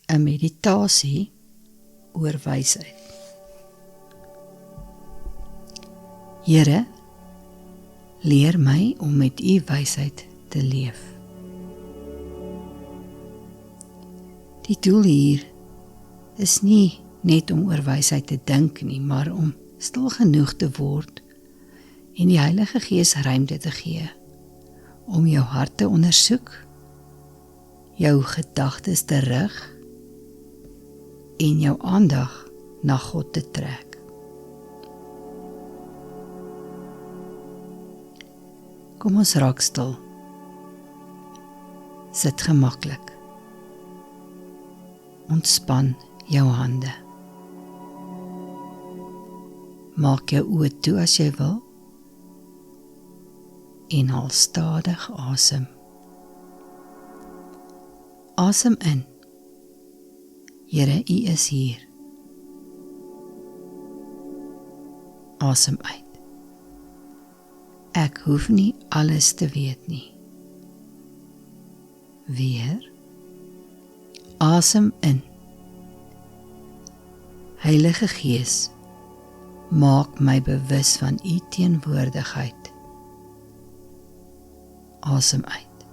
'n meditasie oor wysheid. Here, leer my om met U wysheid te leef. Die doel hier is nie net om oor wysheid te dink nie, maar om stil genoeg te word en die Heilige Gees ruimte te gee om jou hart te ondersoek, jou gedagtes te rig en jou aandag na God te trek. Kom ons raak stil. Sit gemaklik. Ontspan jou hande. Maak jou oë toe as jy wil en haal stadig asem. Asem in. Here, U is hier. Asem uit. Ek hoef nie alles te weet nie. Weer. Asem in. Heilige Gees, maak my bewus van U teenwoordigheid. Asem uit.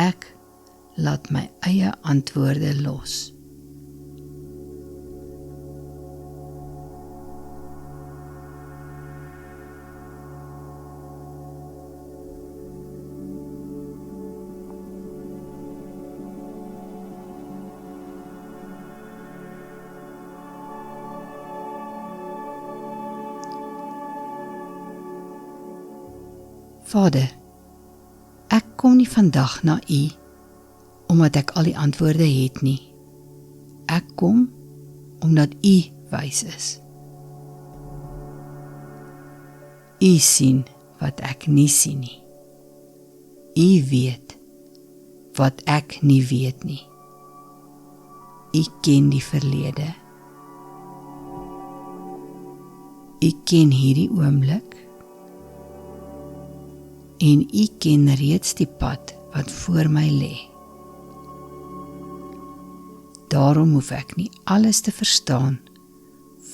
Ek laat my eie antwoorde los. Vader, ek kom nie vandag na U omdat ek al die antwoorde het nie. Ek kom omdat U wys is. U sien wat ek nie sien nie. U weet wat ek nie weet nie. U ken die verlede. U ken hierdie oomblik. En U ken reeds die pad wat voor my lê. Daarom hoef ek nie alles te verstaan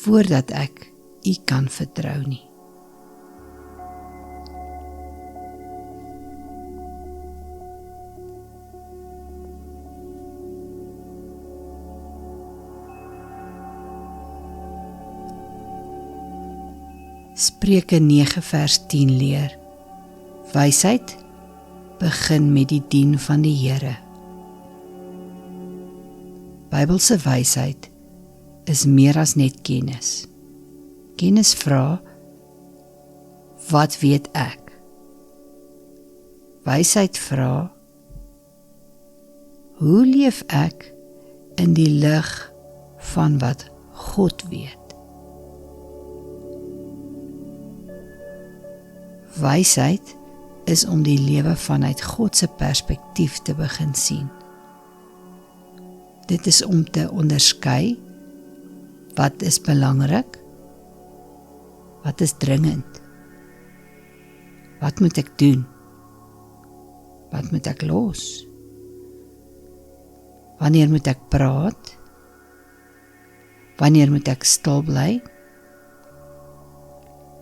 voordat ek U kan vertrou nie. Spreuke 9 vers 10 leer: Wysheid begin met die dien van die Here. Bybelse wysheid is meer as net kennis. Kennis vra, wat weet ek? Wysheid vra, hoe leef ek in die lig van wat God weet? Wysheid is om die lewe vanuit God se perspektief te begin sien. Dit is om te onderskei wat is belangrik, wat is dringend, wat moet ek doen, wat moet ek los, wanneer moet ek praat, wanneer moet ek stil bly,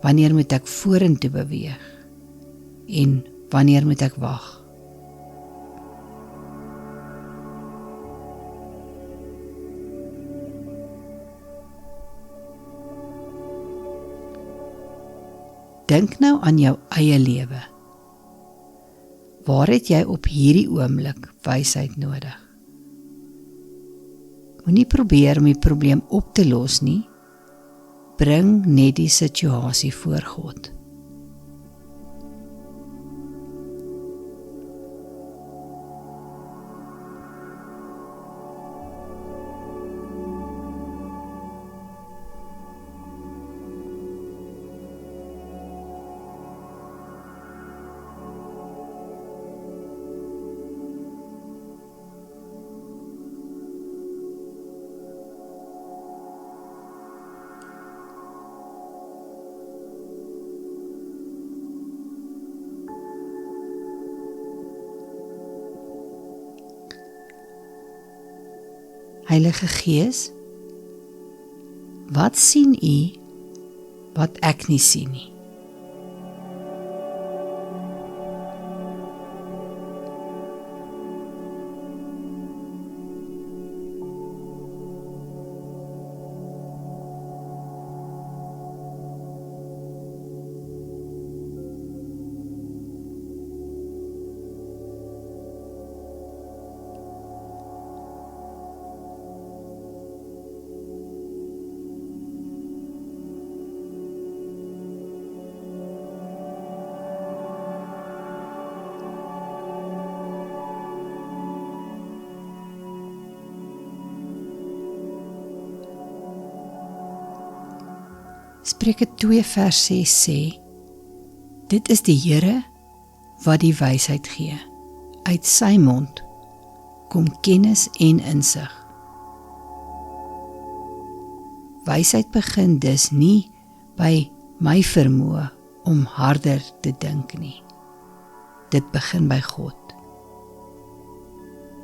wanneer moet ek vorentoe beweeg en wanneer moet ek wag? Dink nou aan jou eie lewe. Waar het jy op hierdie oomblik wysheid nodig? Moenie probeer om die probleem op te los nie. Bring net die situasie voor God. Heilige Gees, wat sien U wat ek nie sien nie? Spreuke 2 vers 6 sê, dit is die Here wat die wysheid gee. Uit sy mond kom kennis en insig. Wysheid begin dus nie by my vermoë om harder te dink nie. Dit begin by God.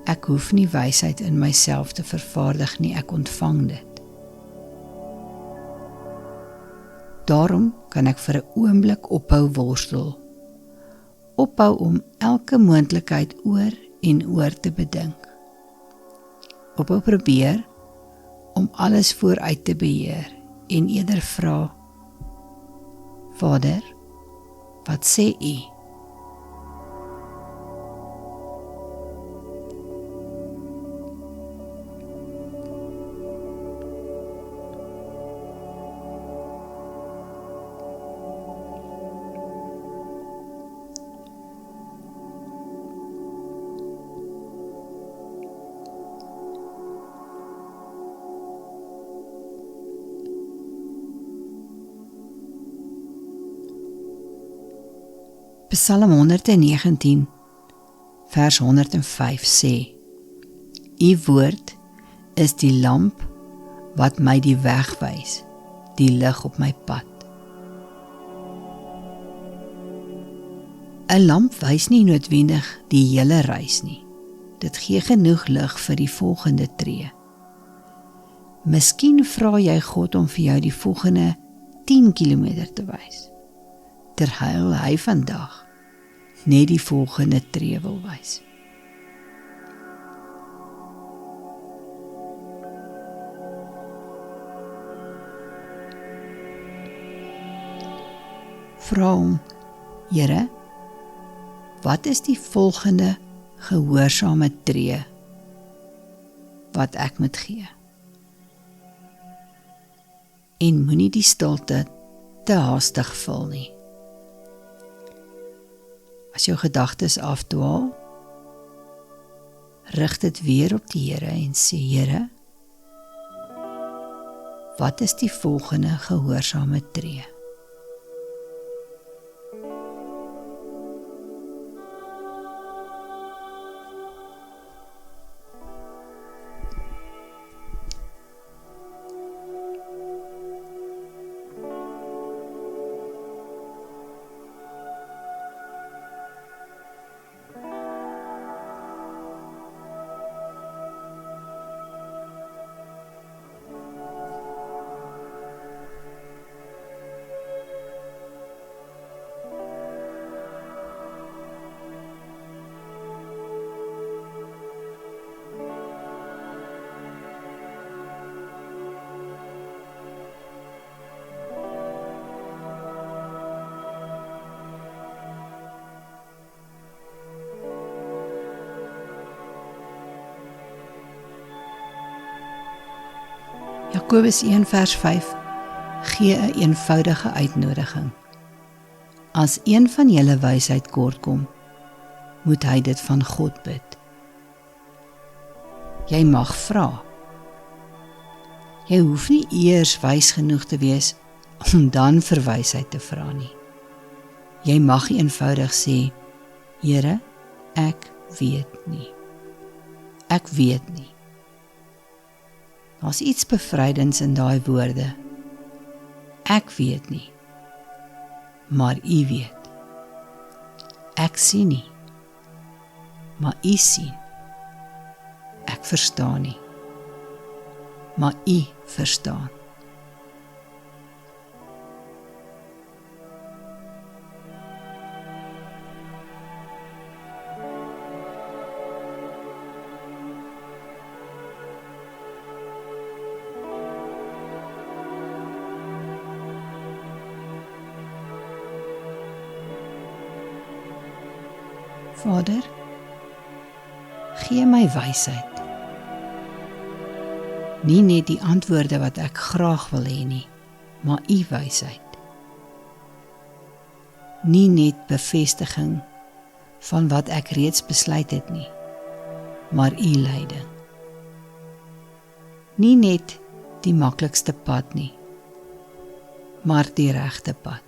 Ek hoef nie wysheid in myself te vervaardig nie, ek ontvang dit. Daarom kan ek vir 'n oomblik ophou worstel. Ophou om elke moontlikheid oor en oor te bedink. Ophou probeer om alles vooruit te beheer en eerder vra, Vader, wat sê U? Psalm 119 vers 105 sê, U woord is die lamp wat my die weg wys, die lig op my pad. 'n Lamp wys nie noodwendig die hele reis nie. Dit gee genoeg lig vir die volgende tree. Miskien vra jy God om vir jou die volgende 10 kilometer te wys, terwyl hy vandag net die volgende tree wil wys. Vra hom, Here, wat is die volgende gehoorsame tree wat ek moet gee? En moenie die stilte te haastig vul nie. As jou gedagtes afdwaal, rig dit weer op die Here en sê, Here, wat is die volgende gehoorsame tree? Jakobus 1 vers 5 gee 'n eenvoudige uitnodiging. As een van julle wysheid kortkom, moet hy dit van God bid. Jy mag vra. Jy hoef nie eers wys genoeg te wees om dan vir wysheid te vra nie. Jy mag eenvoudig sê, Here, ek weet nie. Ek weet nie. Daar's iets bevrydends in daai woorde. Ek weet nie, maar U weet. Ek sien nie, maar U sien. Ek verstaan nie, maar U verstaan. Vader, gee my wysheid. Nie net die antwoorde wat ek graag wil hê nie, maar U wysheid. Nie net bevestiging van wat ek reeds besluit het nie, maar U leiding. Nie net die maklikste pad nie, maar die regte pad.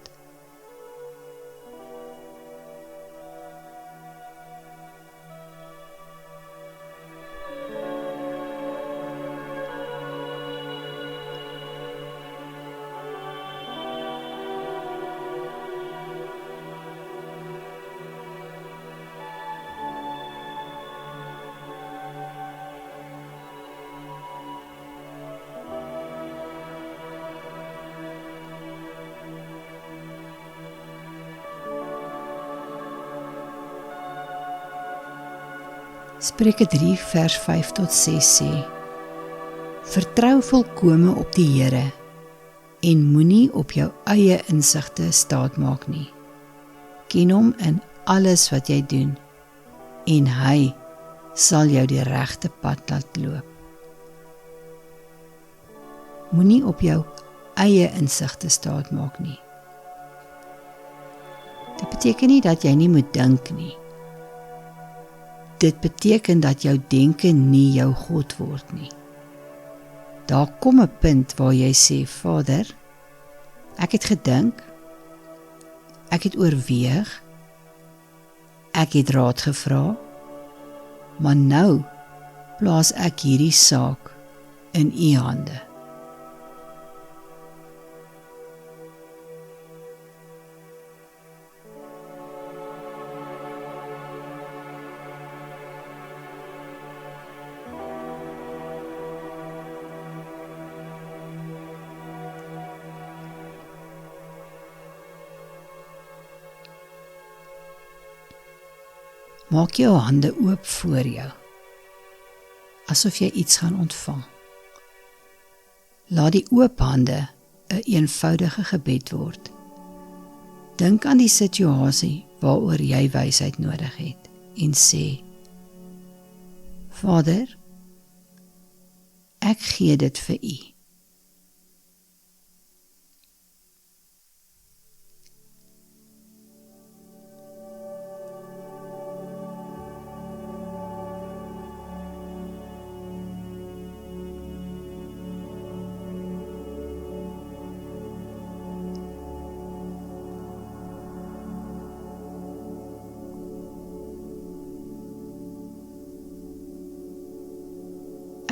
Spreuke 3 vers 5 tot 6 sê: Vertrou volkome op die Here en moenie op jou eie insigte staatmaak nie. Ken hom in alles wat jy doen en hy sal jou die regte pad laat loop. Moenie op jou eie insigte staatmaak nie. Dit beteken nie dat jy nie moet dink nie. Dit beteken dat jou denke nie jou God word nie. Daar kom 'n punt waar jy sê, Vader, ek het gedink, ek het oorweeg, ek het raad gevra, maar nou plaas ek hierdie saak in U hande. Maak jou hande oop voor jou, asof jy iets gaan ontvang. Laat die oop hande 'n eenvoudige gebed word. Dink aan die situasie waaroor jy wysheid nodig het en sê, Vader, ek gee dit vir U.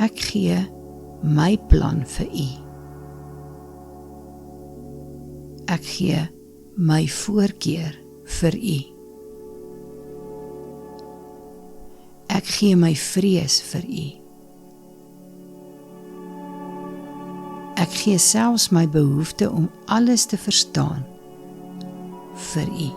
Ek gee my plan vir U. Ek gee my voorkeur vir U. Ek gee my vrees vir U. Ek gee selfs my behoefte om alles te verstaan vir U.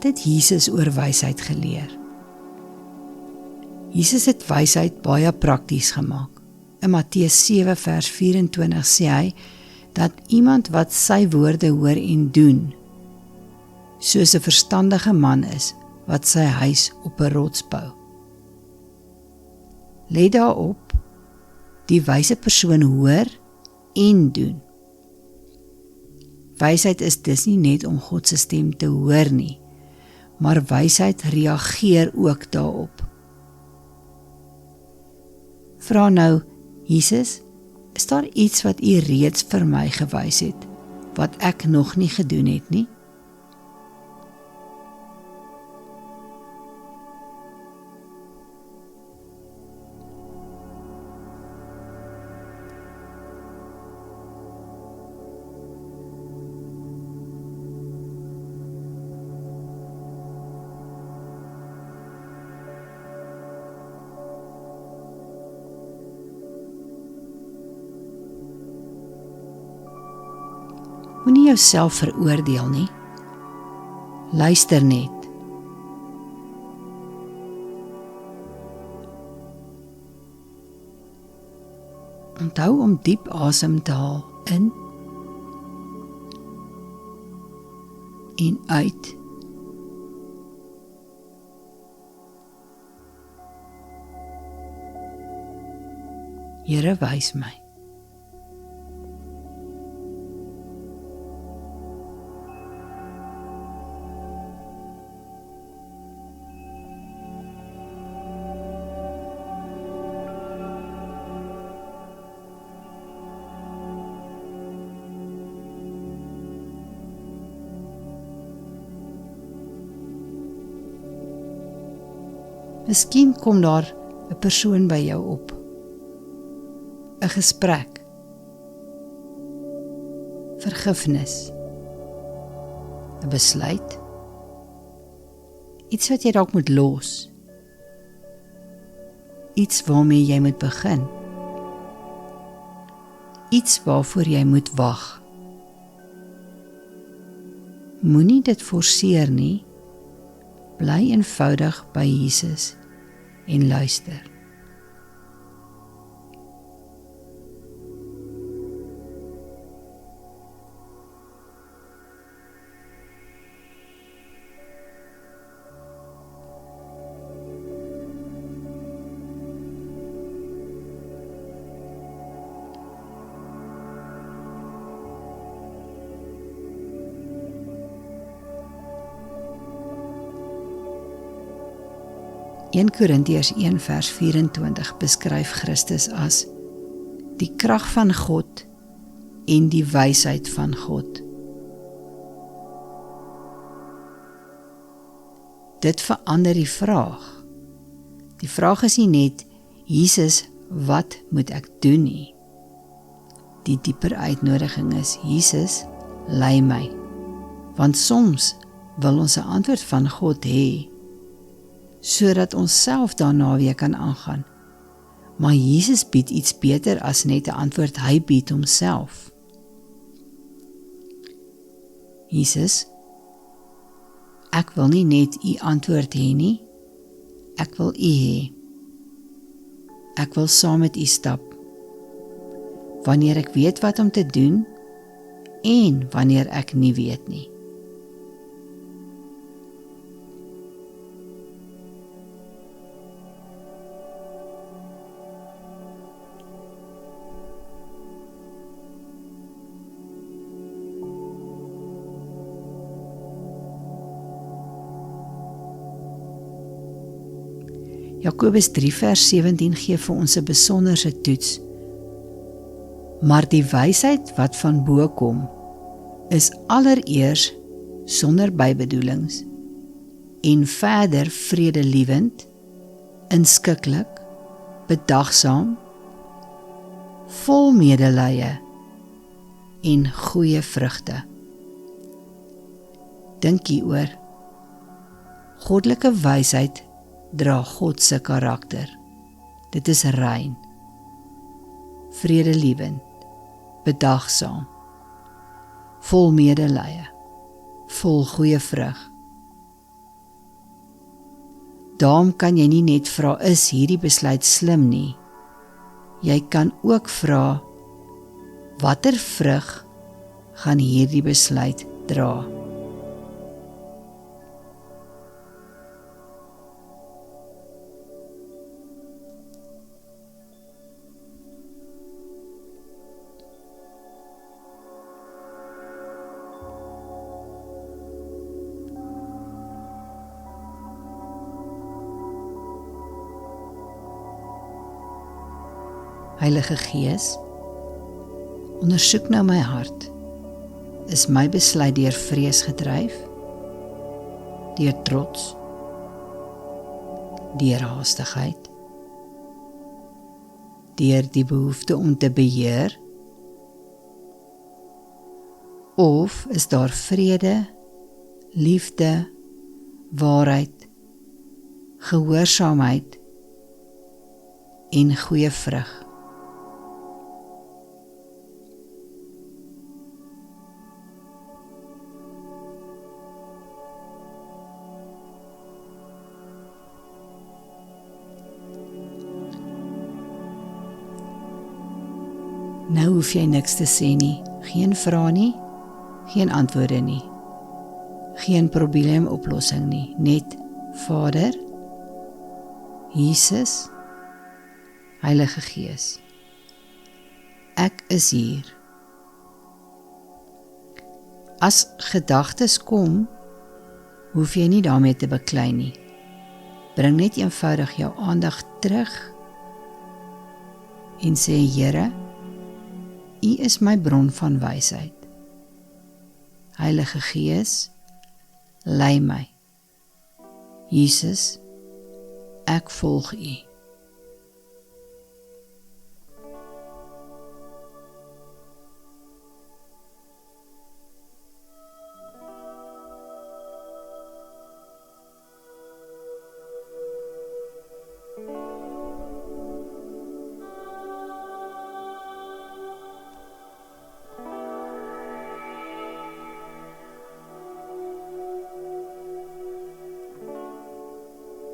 Wat het Jesus oor wysheid geleer? Jesus het wysheid baie prakties gemaak. In Matteus 7 vers 24 sê hy, dat iemand wat sy woorde hoor en doen, soos 'n verstandige man is, wat sy huis op 'n rots bou. Let daarop, die wyse persoon hoor en doen. Wysheid is dus nie net om God se stem te hoor nie, maar wysheid reageer ook daarop. Vra nou, Jesus, is daar iets wat U reeds vir my gewys het, wat ek nog nie gedoen het nie? Moenie jouself veroordeel nie. Luister net. Onthou om diep asem te haal in en uit. Here, wys my. Miskien kom daar 'n persoon by jou op. 'n gesprek. Vergifnis. 'n besluit. Iets wat jy dalk moet los. Iets waarmee jy moet begin. Iets waarvoor jy moet wag. Moenie dit forceer nie. Bly eenvoudig by Jesus en luister. In Korintiërs 1 vers 24 beskryf Christus as die krag van God en die wysheid van God. Dit verander die vraag. Die vraag is nie net, Jesus, wat moet ek doen nie? Die dieper uitnodiging is, Jesus, lei my. Want soms wil ons 'n antwoord van God hê, sodat ons self daarna weer kan aangaan. Maar Jesus bied iets beter as net 'n antwoord, hy bied homself. Jesus, ek wil nie net u antwoord hê nie, ek wil u hê. Ek wil saam met u stap, wanneer ek weet wat om te doen, en wanneer ek nie weet nie. Jakobus 3 vers 17 gee vir ons 'n besonderse toets. Maar die wysheid wat van bo kom, is allereers sonder bybedoelings en verder vredelievend, inskikkelik, bedagsaam, vol medelee en goeie vrugte. Dink hieroor. Goddelike wysheid dra God se karakter. Dit is rein, vredelievend, bedagsaam, vol medelee, vol goeie vrug. Daarom kan jy nie net vra, is hierdie besluit slim nie? Jy kan ook vra, watter vrug gaan hierdie besluit dra? Heilige Gees, ondersoek nou my hart. Is my besluit deur vrees gedryf? Deur trots? Deur haastigheid? Deur die behoefte om te beheer? Of is daar vrede, liefde, waarheid, gehoorsaamheid en goeie vrug? Nou hoef jy niks te sê nie, geen vrae nie, geen antwoorde nie, geen probleemoplossing nie, net Vader, Jesus, Heilige Gees. Ek is hier. As gedagtes kom, hoef jy nie daarmee te beklei nie. Bring net eenvoudig jou aandag terug en sê, Here, U is my bron van wysheid. Heilige Gees, lei my. Jesus, ek volg U.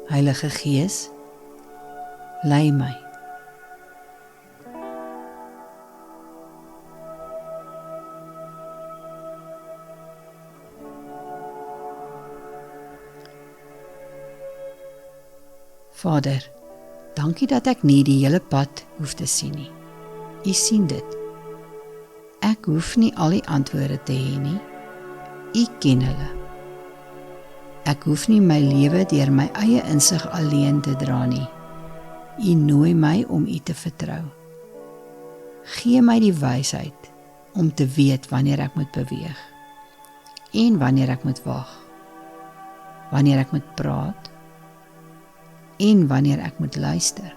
Heilige Gees, lei my. Vader, dankie dat ek nie die hele pad hoef te sien nie. U sien dit. Ek hoef nie al die antwoorde te hê nie. U ken hulle. Ek hoef nie my lewe deur my eie insig alleen te dra nie. U nooi my om U te vertrou. Gee my die wysheid om te weet wanneer ek moet beweeg en wanneer ek moet wag, wanneer ek moet praat en wanneer ek moet luister,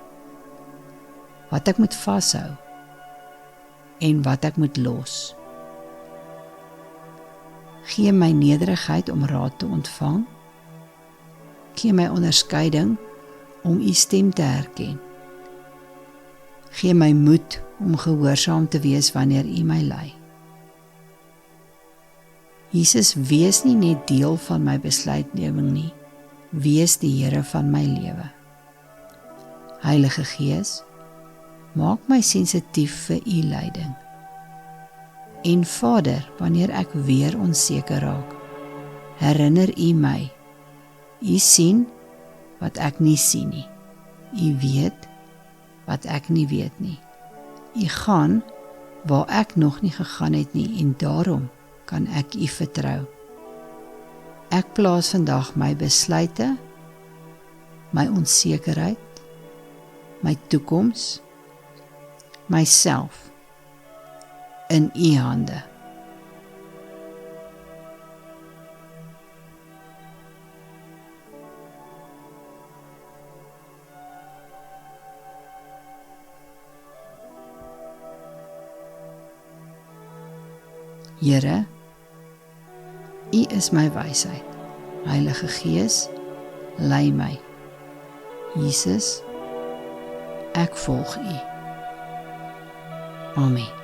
wat ek moet vashou en wat ek moet los. Gee my nederigheid om raad te ontvang. Gee my onderskeiding om U stem te herken. Gee my moed om gehoorsaam te wees wanneer U my lei. Jesus, wees nie net deel van my besluitneming nie, wees die Here van my lewe. Heilige Gees, maak my sensitief vir U leiding. En Vader, wanneer ek weer onseker raak, herinner U my. U sien wat ek nie sien nie. U weet wat ek nie weet nie. U gaan waar ek nog nie gegaan het nie en daarom kan ek U vertrou. Ek plaas vandag my besluite, my onsekerheid, my toekoms, myself in U hande. Here, U is my wysheid. Heilige Gees, lei my. Jesus, ek volg U. Amen.